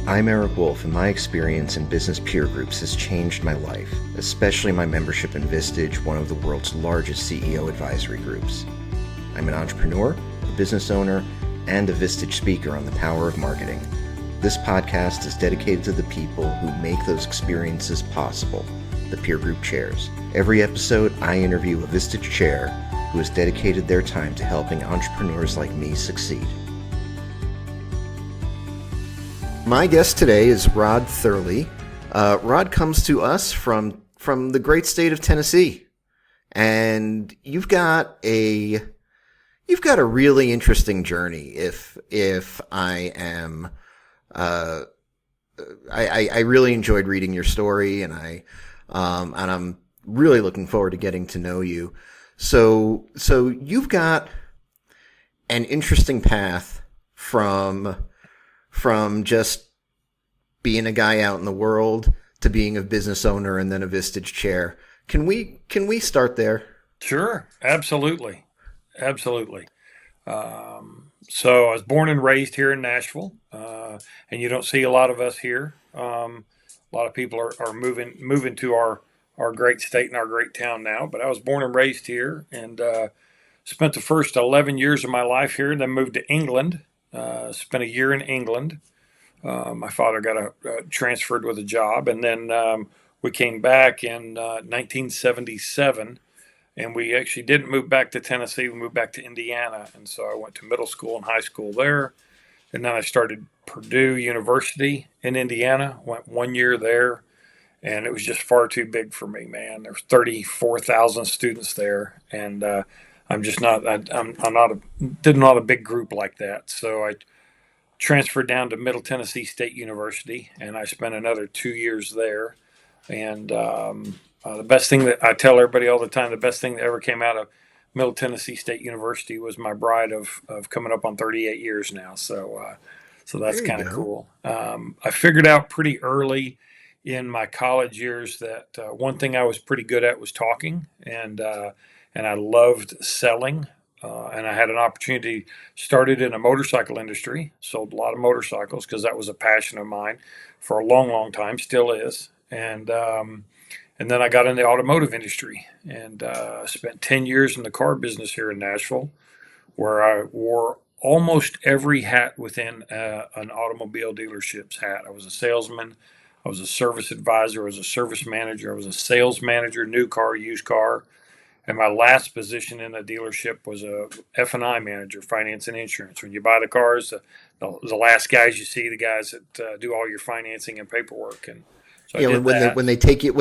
I'm Eric Wolf, and my experience in business peer groups has changed my life, especially my membership in Vistage, one of the world's largest CEO advisory groups. I'm an entrepreneur, a business owner, and a Vistage speaker on the power of marketing. This podcast is dedicated to the people who make those experiences possible, the peer group chairs. Every episode, I interview a Vistage chair who has dedicated their time to helping entrepreneurs like me succeed. My guest today is Rod Thurley. Rod comes to us from the great state of Tennessee, and you've got a really interesting journey. If I am, I really enjoyed reading your story, and I'm really looking forward to getting to know you. So you've got an interesting path from just being a guy out in the world to being a business owner and then a Vistage chair. Can we start there? Sure, absolutely. Absolutely. So I was born and raised here in Nashville, and you don't see a lot of us here. A lot of people are moving to our great state and our great town now, but I was born and raised here and spent the first 11 years of my life here, and then moved to England. Spent a year in England. My father got transferred with a job, and then we came back in 1977, and we actually didn't move back to Tennessee. We moved back to Indiana, and so I went to middle school and high school there, and then I started Purdue University in Indiana. Went 1 year there, and it was just far too big for me, man. There's 34,000 students there, and I'm just not. I'm not not a big group like that. So I transferred down to Middle Tennessee State University, and I spent another 2 years there. And the best thing that I tell everybody all the time, the best thing that ever came out of Middle Tennessee State University was my bride of coming up on 38 years now. So that's There you kind of go. cool. I figured out pretty early in my college years that one thing I was pretty good at was talking, and I loved selling. And I had an opportunity, started in a motorcycle industry, sold a lot of motorcycles because that was a passion of mine for a long, long time, still is. And then I got in the automotive industry and spent 10 years in the car business here in Nashville, where I wore almost every hat within an automobile dealership's hat. I was a salesman, I was a service advisor, I was a service manager, I was a sales manager, new car, used car. And my last position in a dealership was a F&I manager, finance and insurance. When you buy the cars, the last guys you see, the guys that do all your financing and paperwork. And so I Yeah, did when they that. when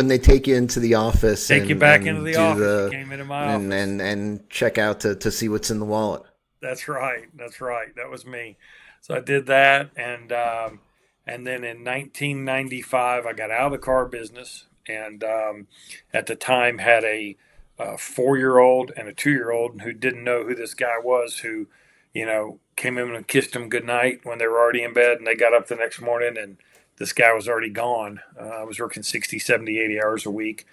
they take you into the office Take you and back into the do office. You the came into my and office. and and check out to see what's in the wallet. That's right. That's right. That was me. So I did that, and then in 1995, I got out of the car business, and at the time had a 4 year old and a 2 year old who didn't know who this guy was, who, came in and kissed them goodnight when they were already in bed, and they got up the next morning, and this guy was already gone. I was working 60, 70, 80 hours a week.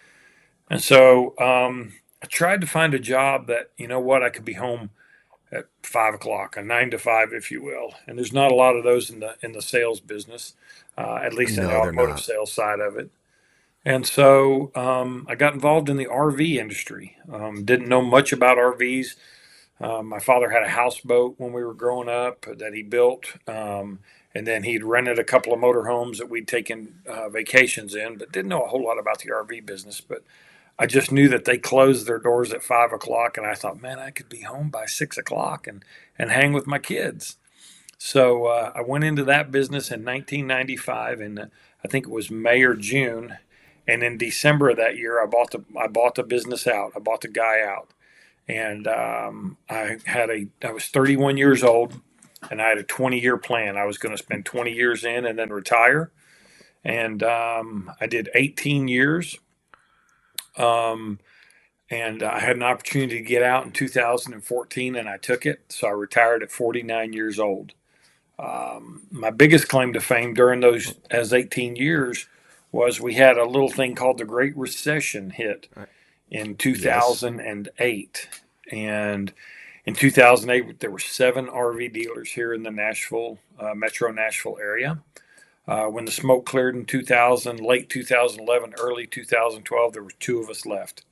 And so I tried to find a job that, I could be home at 5 o'clock, a 9 to 5, if you will. And there's not a lot of those in the sales business, at least in the No, they're automotive not. sales side of it. And so I got involved in the RV industry. Didn't know much about RVs. My father had a houseboat when we were growing up that he built. And then he'd rented a couple of motorhomes that we'd taken vacations in, but didn't know a whole lot about the RV business. But I just knew that they closed their doors at 5 o'clock. And I thought, man, I could be home by 6 o'clock and hang with my kids. So I went into that business in 1995, and I think it was May or June. And in December of that year, I bought the business out. I bought the guy out, and I was 31 years old, and I had a 20-year plan. I was going to spend 20 years in and then retire. And I did 18 years, um, and I had an opportunity to get out in 2014, and I took it. So I retired at 49 years old. My biggest claim to fame during those as 18 years was we had a little thing called the Great Recession hit Right. in Yes. 2008. And in 2008, there were seven RV dealers here in the Nashville, Metro Nashville area. When the smoke cleared in 2000, late 2011, early 2012, there were two of us left.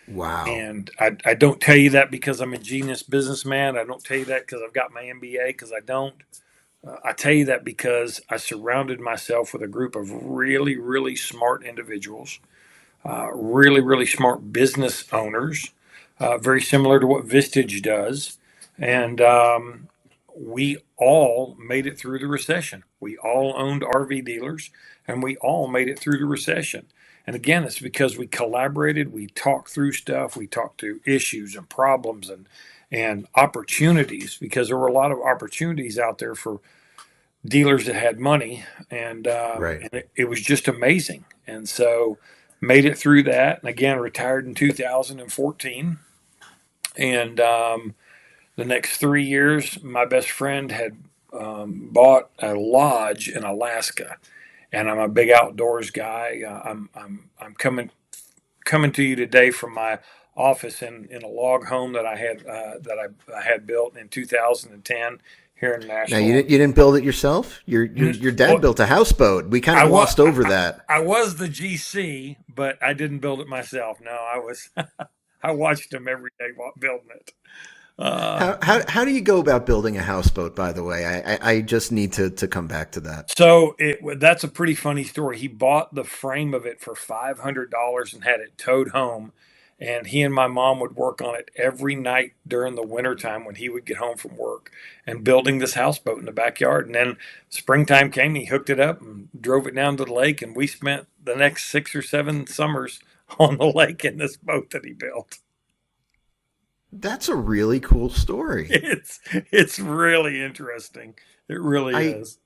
Wow. And I don't tell you that because I'm a genius businessman. I don't tell you that because I've got my MBA, because I don't. I tell you that because I surrounded myself with a group of really, really smart individuals, really, really smart business owners, very similar to what Vistage does. And we all made it through the recession. We all owned RV dealers, and we all made it through the recession. And again, it's because we collaborated, we talked through stuff, we talked through issues and problems and opportunities, because there were a lot of opportunities out there for dealers that had money, Right. and it was just amazing. And so made it through that, and again retired in 2014. And the next 3 years, my best friend had bought a lodge in Alaska, and I'm a big outdoors guy. I'm coming to you today from my office in a log home that I had built in 2010 here in Now Nashville. you didn't build it yourself. Your dad Well, built a houseboat. We kind I of was glossed over that. I was the GC, but I didn't build it myself. No, I was I watched him every day while building it. Uh, How do you go about building a houseboat? By the way, I just need to come back to that. that's a pretty funny story. He bought the frame of it for $500 and had it towed home. And he and my mom would work on it every night during the wintertime when he would get home from work, and building this houseboat in the backyard. And then springtime came, he hooked it up and drove it down to the lake. And we spent the next 6 or 7 summers on the lake in this boat that he built. That's a really cool story. It's really interesting. It really I is.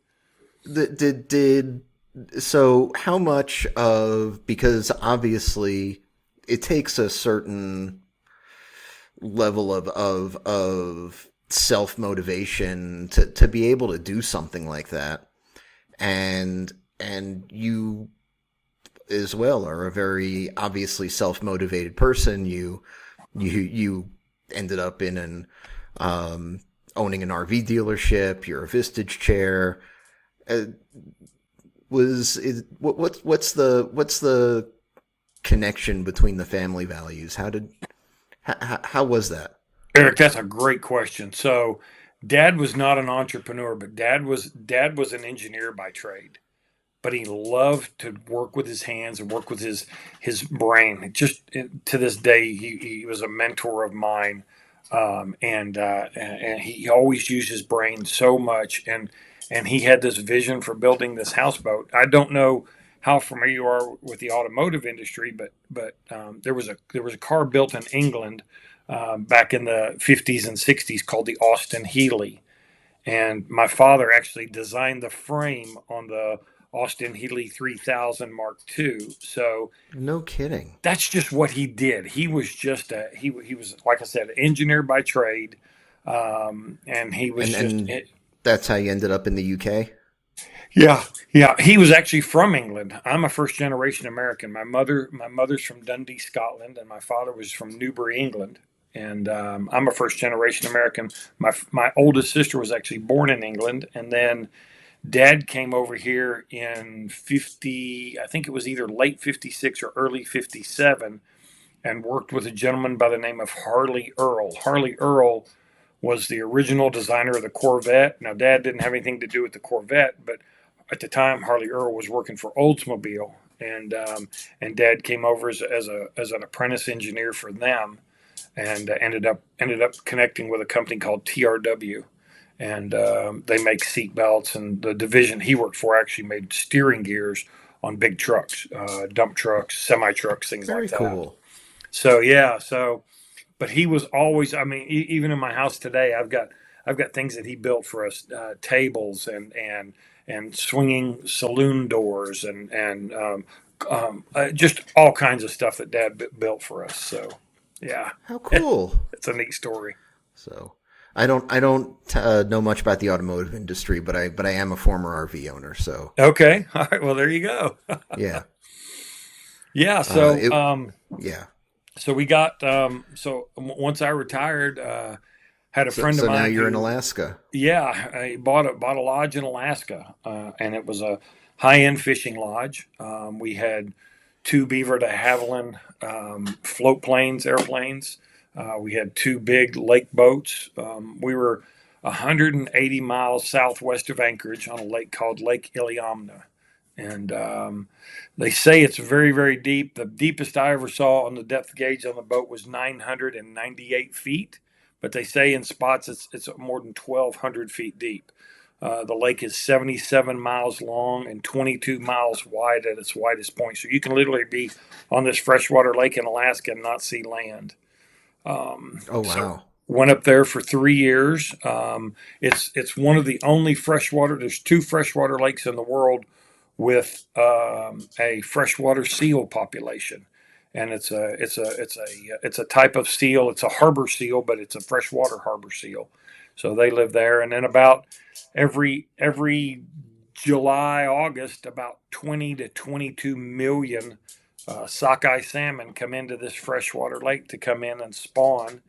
did so how much of, because obviously it takes a certain level of self motivation to be able to do something like that, and you as well are a very obviously self motivated person. You ended up in an owning an RV dealership. You're a Vistage Chair. Uh, what's the connection between the family values? How was that? Eric, that's a great question. So, Dad was not an entrepreneur, but Dad was an engineer by trade. But he loved to work with his hands and work with his brain. Just to this day, he was a mentor of mine, and he always used his brain so much. And he had this vision for building this houseboat. I don't know how familiar you are with the automotive industry, but there was a car built in England back in the 50s and 60s called the Austin Healey, and my father actually designed the frame on the Austin Healey 3000 Mark II. So No kidding. that's just what he did. He was just he was, like I said, an engineer by trade, and he was just And that's how you ended up in the UK? yeah, yeah. He was actually from England. I'm a first generation American. My mother's from Dundee, Scotland, and my father was from Newbury, England. And I'm a first generation American. My oldest sister was actually born in England, and then Dad came over here in 50. I think it was either late 56 or early 57, and worked with a gentleman by the name of Harley Earl. Harley Earl was the original designer of the Corvette. Now, Dad didn't have anything to do with the Corvette, but at the time, Harley Earl was working for Oldsmobile, and Dad came over as an apprentice engineer for them, and ended up connecting with a company called TRW, and they make seat belts. And the division he worked for actually made steering gears on big trucks, dump trucks, semi trucks, things like Very that. cool. So yeah, but he was always. I mean, even in my house today, I've got things that he built for us: tables and swinging saloon doors and just all kinds of stuff that Dad built for us. So yeah, How cool. it's a neat story. So I don't know much about the automotive industry, but I am a former RV owner. So Okay, all right. Well, there you go. yeah, Yeah. uh, So it yeah. we got once I retired, had a friend of So now mine you're in who Alaska. yeah, I bought a lodge in Alaska, and it was a high-end fishing lodge. We had two Beaver de Havilland float planes, airplanes. We had two big lake boats. We were 180 miles southwest of Anchorage on a lake called Lake Iliamna. And they say it's very, very deep. The deepest I ever saw on the depth gauge on the boat was 998 feet. But they say in spots it's more than 1,200 feet deep. The lake is 77 miles long and 22 miles wide at its widest point. So you can literally be on this freshwater lake in Alaska and not see land. Oh, So wow. went up there for 3 years. It's one of the only freshwater. There's two freshwater lakes in the world with a freshwater seal population, and it's a type of seal. It's a harbor seal, but it's a freshwater harbor seal. So they live there, and then about every July, August, about 20 to 22 million sockeye salmon come into this freshwater lake to come in and spawn.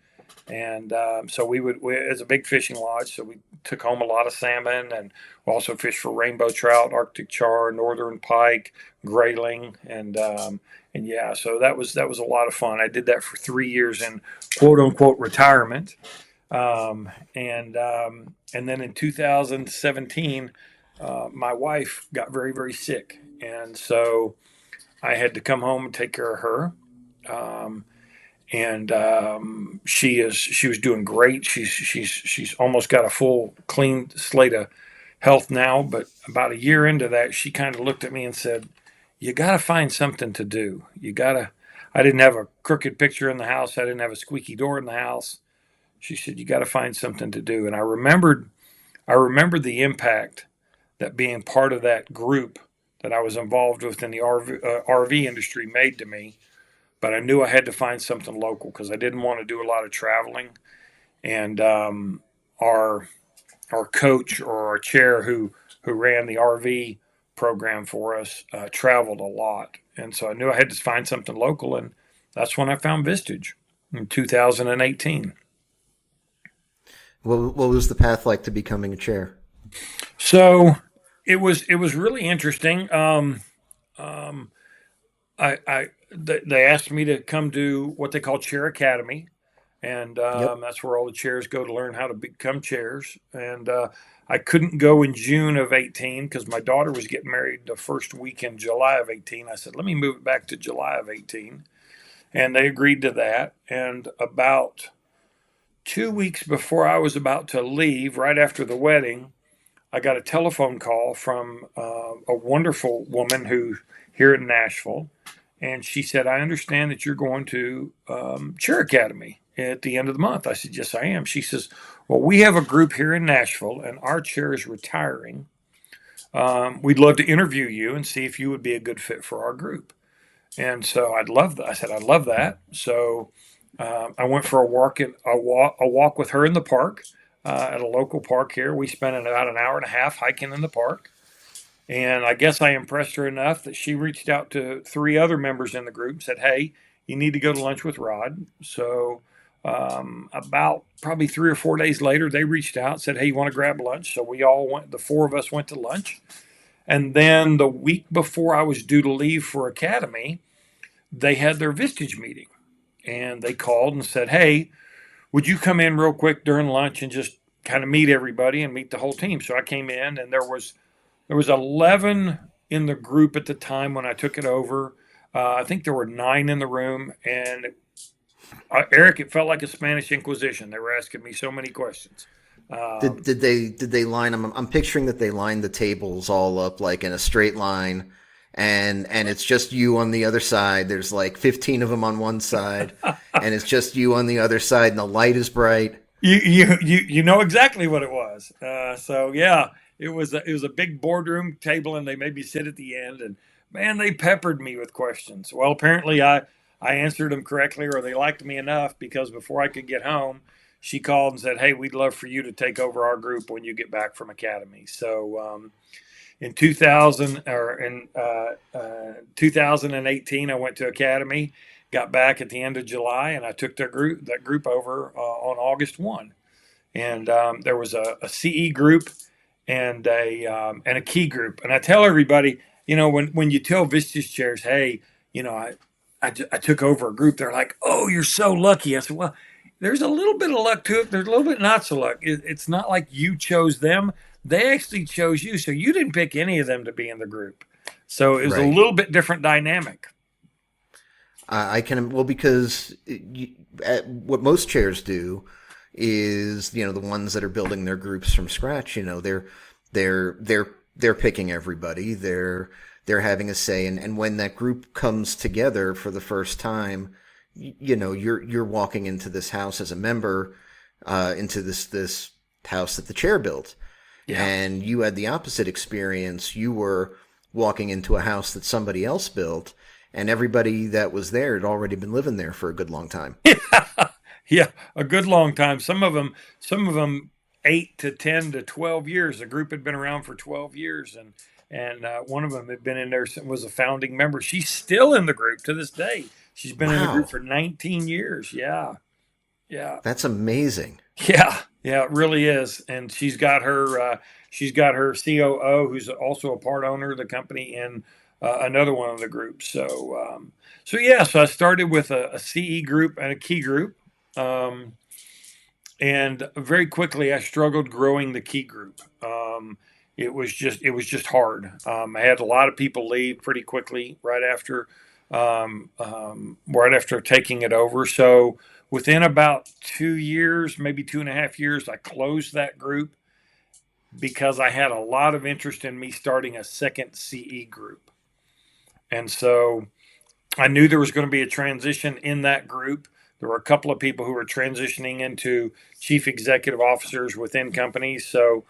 And so it's a big fishing lodge, so we took home a lot of salmon, and we also fished for rainbow trout, Arctic char, northern pike, grayling, and yeah, so that was a lot of fun. I did that for 3 years in quote unquote retirement, and then in 2017, my wife got very, very sick, and so I had to come home and take care of her. Um, and she was doing great. She's almost got a full clean slate of health now. But about a year into that, she kind of looked at me and said, "You got to find something to do. You got to." I didn't have a crooked picture in the house. I didn't have a squeaky door in the house. She said, "You got to find something to do." And I remembered the impact that being part of that group that I was involved with in the RV industry made to me, but I knew I had to find something local because I didn't want to do a lot of traveling. And our our coach or our chair who ran the RV program for us traveled a lot, and so I knew I had to find something local, and that's when I found Vistage in 2018. What was the path like to becoming a chair? So it was really interesting. Um, they asked me to come do what they call Chair Academy, and Yep. that's where all the chairs go to learn how to become chairs. And I couldn't go in June of 18 because my daughter was getting married the first week in July of 18. I said, let me move it back to July of 18, and they agreed to that. And about 2 weeks before I was about to leave, right after the wedding, I got a telephone call from a wonderful woman who here in Nashville, and she said, "I understand that you're going to Chair Academy at the end of the month." I said, "Yes, I am." She says, "Well, we have a group here in Nashville, and our chair is retiring. We'd love to interview you and see if you would be a good fit for our group." And so I'd love that. I said, "I'd love that." So I went for a walk with her in the park at a local park here. We spent about an hour and a half hiking in the park. And I guess I impressed her enough that she reached out to three other members in the group and said, "Hey, you need to go to lunch with Rod." So about probably 3 or 4 days later, they reached out and said, "Hey, you want to grab lunch?" So we all went, the four of us went to lunch. And then the week before I was due to leave for Academy, they had their Vistage meeting. And they called and said, "Hey, would you come in real quick during lunch and just kind of meet everybody and meet the whole team?" So I came in, and there was 11 in the group at the time when I took it over. I think there were 9 in the room, and Eric, it felt like a Spanish Inquisition. They were asking me so many questions. Did Um, did they line them? I'm picturing that they lined the tables all up like in a straight line, and it's just you on the other side. There's like 15 of them on one side, and it's just you on the other side, and the light is bright. you know exactly what it was. So yeah, it was a big boardroom table, and they made me sit at the end, and man, they peppered me with questions. Well, apparently I answered them correctly, or they liked me enough because before I could get home, she called and said, "Hey, we'd love for you to take over our group when you get back from Academy." So in 2000 or in 2018, I went to Academy, got back at the end of July, and I took that group over on August 1. And there was a CE group and a key group. And I tell everybody, when you tell Vistage Chairs, hey, I took over a group, they're like, oh, you're so lucky. I said, well, there's a little bit of luck to it. There's a little bit not so luck. It's not like you chose them. They actually chose you. So you didn't pick any of them to be in the group. So it was a Right. little bit different dynamic. I can, well, because what most chairs do is, the ones that are building their groups from scratch, they're picking everybody. They're having a say. And when that group comes together for the first time, you're walking into this house as a member, into this house that the chair built. Yeah. And you had the opposite experience. You were walking into a house that somebody else built, and everybody that was there had already been living there for a good long time. Yeah, a good long time. Some of them 8 to 10 to 12 years. The group had been around for 12 years, and one of them had been in there, was a founding member. She's still in the group to this day. She's been in the group Wow, for 19 years. Yeah, yeah, that's amazing. yeah, yeah. It really is. And she's got her COO, who's also a part owner of the company, in another one of the groups. So I started with a CE group and a key group. Um, and very quickly I struggled growing the key group. It was just hard. I had a lot of people leave pretty quickly right after taking it over. So within about 2 years, maybe 2.5 years, I closed that group because I had a lot of interest in me starting a second CE group, and so I knew there was going to be a transition in that group. There were a couple of people who were transitioning into chief executive officers within companies. So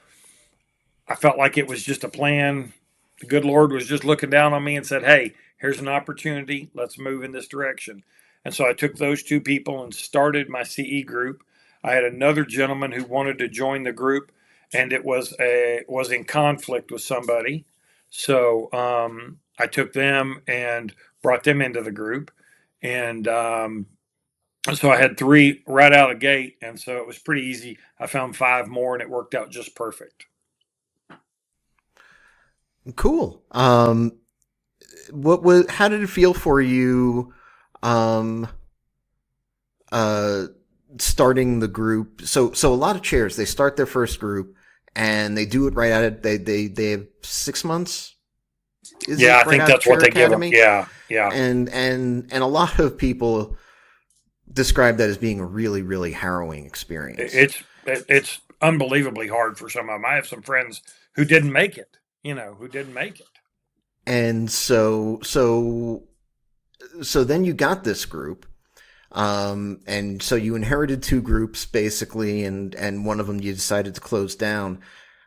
I felt like it was just a plan. The good Lord was just looking down on me and said, hey, here's an opportunity. Let's move in this direction. And so I took those two people and started my CE group. I had another gentleman who wanted to join the group, and it was in conflict with somebody. So I took them and brought them into the group. And so I had three right out of the gate. And so it was pretty easy. I found five more, and it worked out just perfect. Cool. How did it feel for you, um, uh, starting the group? So a lot of chairs, they start their first group and they do it right at it. They have 6 months. Is Yeah, it I right think out of that's what Chair they give them. Academy? Yeah, yeah. And a lot of people describe that as being a really, really harrowing experience. It's unbelievably hard for some of them. I have some friends who didn't make it. Who didn't make it. And so then you got this group. And so you inherited two groups basically, and one of them you decided to close down.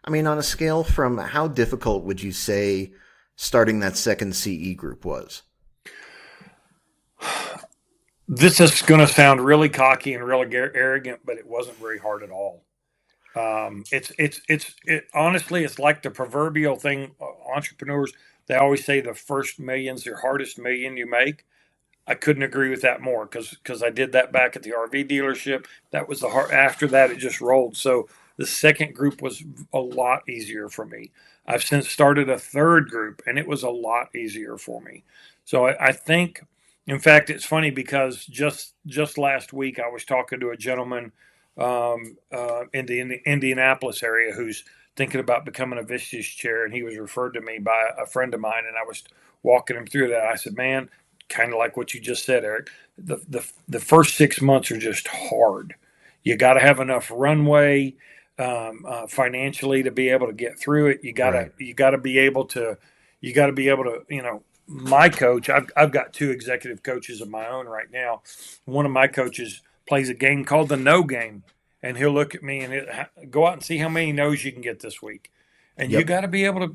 I mean, on a scale from how difficult would you say starting that second CE group was? This is going to sound really cocky and really arrogant, but it wasn't very hard at all. Honestly, it's like the proverbial thing. Entrepreneurs, they always say the first million's your hardest million you make. I couldn't agree with that more because I did that back at the RV dealership. That was the hard. After that, it just rolled. So the second group was a lot easier for me. I've since started a third group, and it was a lot easier for me. So I think, in fact, it's funny because just last week I was talking to a gentleman in the Indianapolis area who's thinking about becoming a Vistage Chair, and he was referred to me by a friend of mine, and I was walking him through that. I said, man, kind of like what you just said, Eric. The first 6 months are just hard. You got to have enough runway financially to be able to get through it. Right. You got to be able to my coach. I've got two executive coaches of my own right now. One of my coaches plays a game called the no game, and he'll look at me and go out and see how many no's you can get this week, and you Yep. got to be able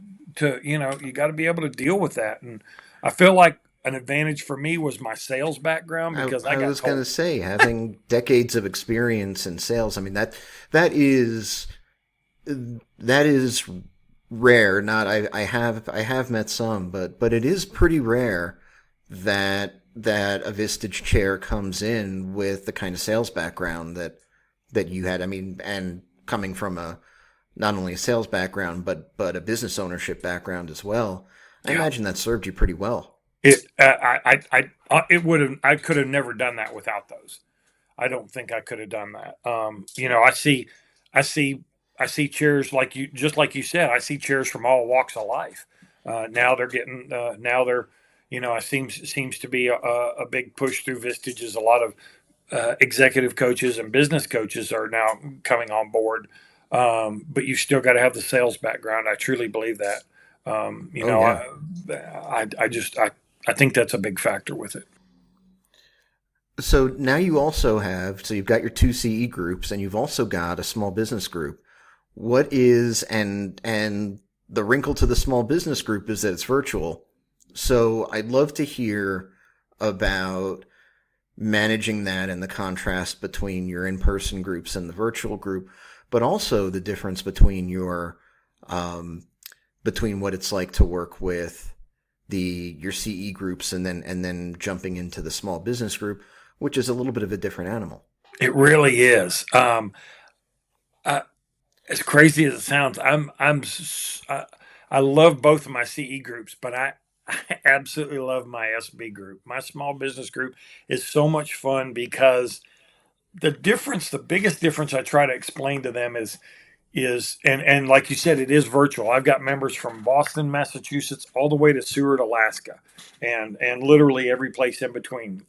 you got to be able to deal with that. And I feel like an advantage for me was my sales background because I I got was going told. to say, having decades of experience in sales, I mean, that is that is rare. Not I have met some, but it is pretty rare that a Vistage Chair comes in with the kind of sales background that you had. I mean, and coming from a not only a sales background, but a business ownership background as well. I Yeah. imagine that served you pretty well. It would have. I could have never done that without those. I don't think I could have done that. I see, I see chairs like you, just like you said. I see chairs from all walks of life. Now they're getting. Now they're. I seems to be a big push through Vistage. Is a lot of executive coaches and business coaches are now coming on board. But you still got to have the sales background. I truly believe that. Oh yeah. I think that's a big factor with it. So now you also have, so you've got your two CE groups and you've also got a small business group. What is, and the wrinkle to the small business group is that it's virtual. So I'd love to hear about managing that and the contrast between your in-person groups and the virtual group, but also the difference between between what it's like to work with your CE groups and then jumping into the small business group, which is a little bit of a different animal. It really is. I, as crazy as it sounds, I love both of my CE groups, but I absolutely love my SB group. My small business group is so much fun because the biggest difference I try to explain to them and like you said, it is virtual. I've got members from Boston, Massachusetts, all the way to Seward, Alaska, and literally every place in between.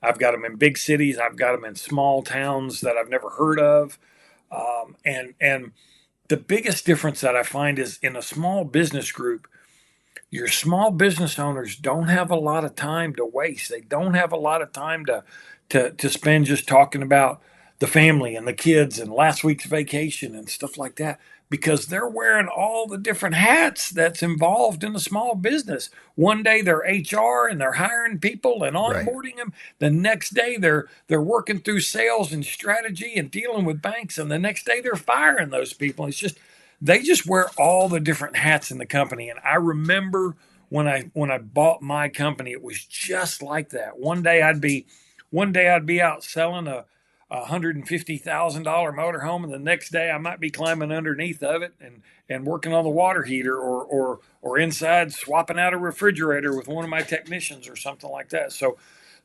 I've got them in big cities. I've got them in small towns that I've never heard of. And the biggest difference that I find is in a small business group, your small business owners don't have a lot of time to waste. They don't have a lot of time to spend just talking about the family and the kids and last week's vacation and stuff like that because they're wearing all the different hats that's involved in a small business. One day they're HR and they're hiring people and Right. onboarding them. The next day they're working through sales and strategy and dealing with banks, and the next day they're firing those people. It's just they just wear all the different hats in the company. And I remember when I bought my company, it was just like that. One day I'd be out selling a $150,000 motorhome, and the next day I might be climbing underneath of it and working on the water heater or inside swapping out a refrigerator with one of my technicians or something like that. So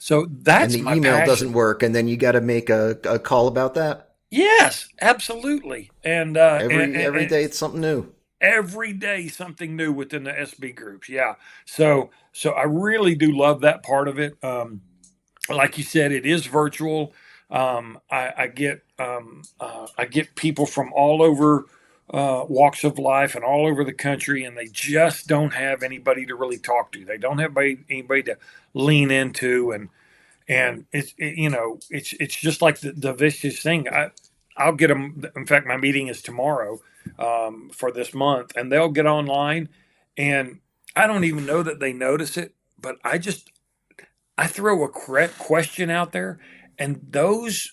And that's the my email doesn't passion. work, and then you got to make a call about that. Yes, absolutely. Every day it's something new. Every day something new within the SB groups. Yeah. So I really do love that part of it. Like you said, it is virtual. I get people from all over walks of life and all over the country, and they just don't have anybody to really talk to. They don't have anybody to lean into, and it's just like the vicious thing. I'll get them. In fact, my meeting is tomorrow for this month, and they'll get online, and I don't even know that they notice it, but I throw a correct question out there, and those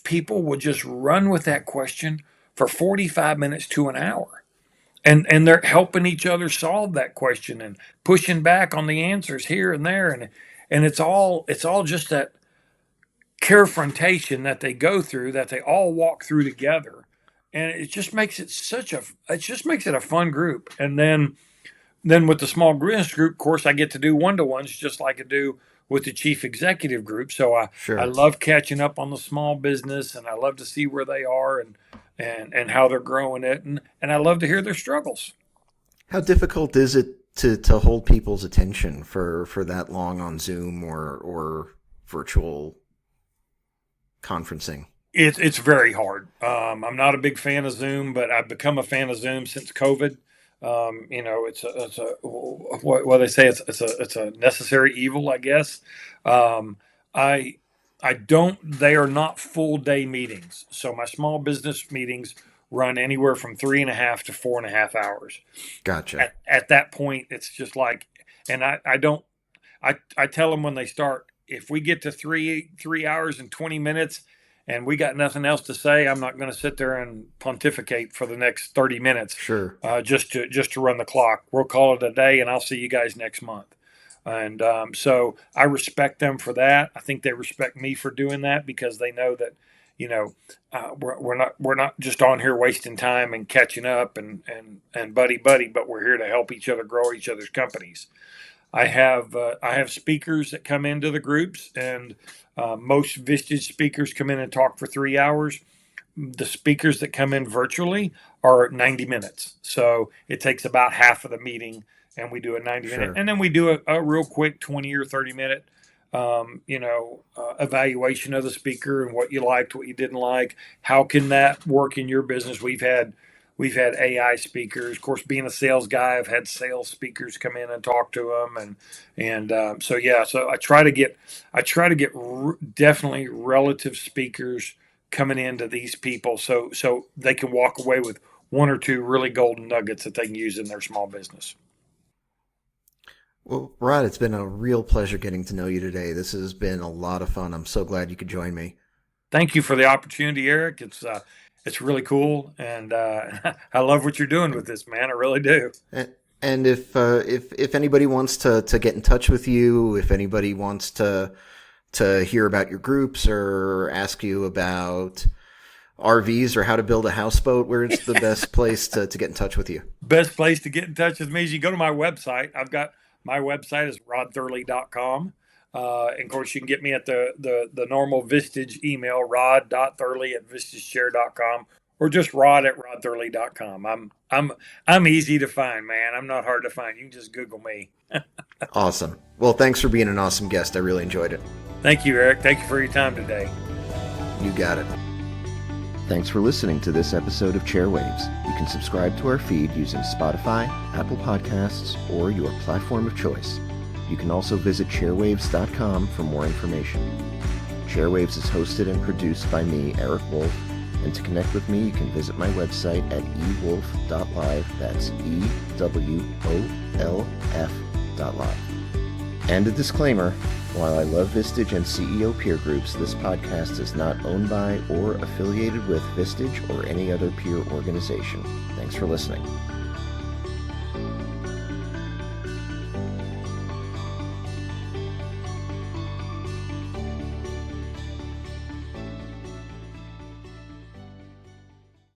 people will just run with that question for 45 minutes to an hour. And they're helping each other solve that question and pushing back on the answers here and there, and it's all just that confrontation that they go through, that they all walk through together, and it just makes it a fun group. And then with the small business group, of course, I get to do one-to-ones just like I do with the chief executive group. So I Sure. love catching up on the small business, and I love to see where they are and how they're growing it, and I love to hear their struggles. How difficult is it to hold people's attention for that long on Zoom or virtual conferencing? It's very hard. I'm not a big fan of Zoom, but I've become a fan of Zoom since COVID. It's a what they say. It's a necessary evil, I guess. Um, I I don't. They are not full day meetings. So my small business meetings run anywhere from 3.5 to 4.5 hours. Gotcha. At that point, it's just like, and I don't. I tell them when they start, if we get to 3 hours and 20 minutes, and we got nothing else to say, I'm not going to sit there and pontificate for the next 30 minutes, Sure. just to run the clock. We'll call it a day, and I'll see you guys next month. And so I respect them for that. I think they respect me for doing that because they know that we're not just on here wasting time and catching up and buddy, but we're here to help each other grow each other's companies. I have speakers that come into the groups, and most Vistage speakers come in and talk for 3 hours. The speakers that come in virtually are 90 minutes. So it takes about half of the meeting, and we do a 90-minute, and then we do a real quick 20 or 30-minute, evaluation of the speaker and what you liked, what you didn't like. How can that work in your business? We've had AI speakers. Of course, being a sales guy, I've had sales speakers come in and talk to them, so I try to get definitely relative speakers coming into these people, so they can walk away with one or two really golden nuggets that they can use in their small business. Well, Rod, it's been a real pleasure getting to know you today. This has been a lot of fun. I'm so glad you could join me. Thank you for the opportunity, Eric. It's really cool, and I love what you're doing with this, man. I really do. And if anybody wants to get in touch with you, if anybody wants to hear about your groups or ask you about RVs or how to build a houseboat, where's the best place to get in touch with you? Best place to get in touch with me is you go to my website. My website is rodthurley.com. And of course, you can get me at the normal Vistage email, rod.thurley@vistagechair.com, or just rod@rodthurley.com. I'm easy to find, man. I'm not hard to find. You can just Google me. Awesome. Well, thanks for being an awesome guest. I really enjoyed it. Thank you, Eric. Thank you for your time today. You got it. Thanks for listening to this episode of Chairwaves. You can subscribe to our feed using Spotify, Apple Podcasts, or your platform of choice. You can also visit chairwaves.com for more information. Chairwaves is hosted and produced by me, Eric Wolf, and to connect with me, you can visit my website at ewolf.live. That's EWOLF.live. And a disclaimer, while I love Vistage and CEO peer groups, this podcast is not owned by or affiliated with Vistage or any other peer organization. Thanks for listening.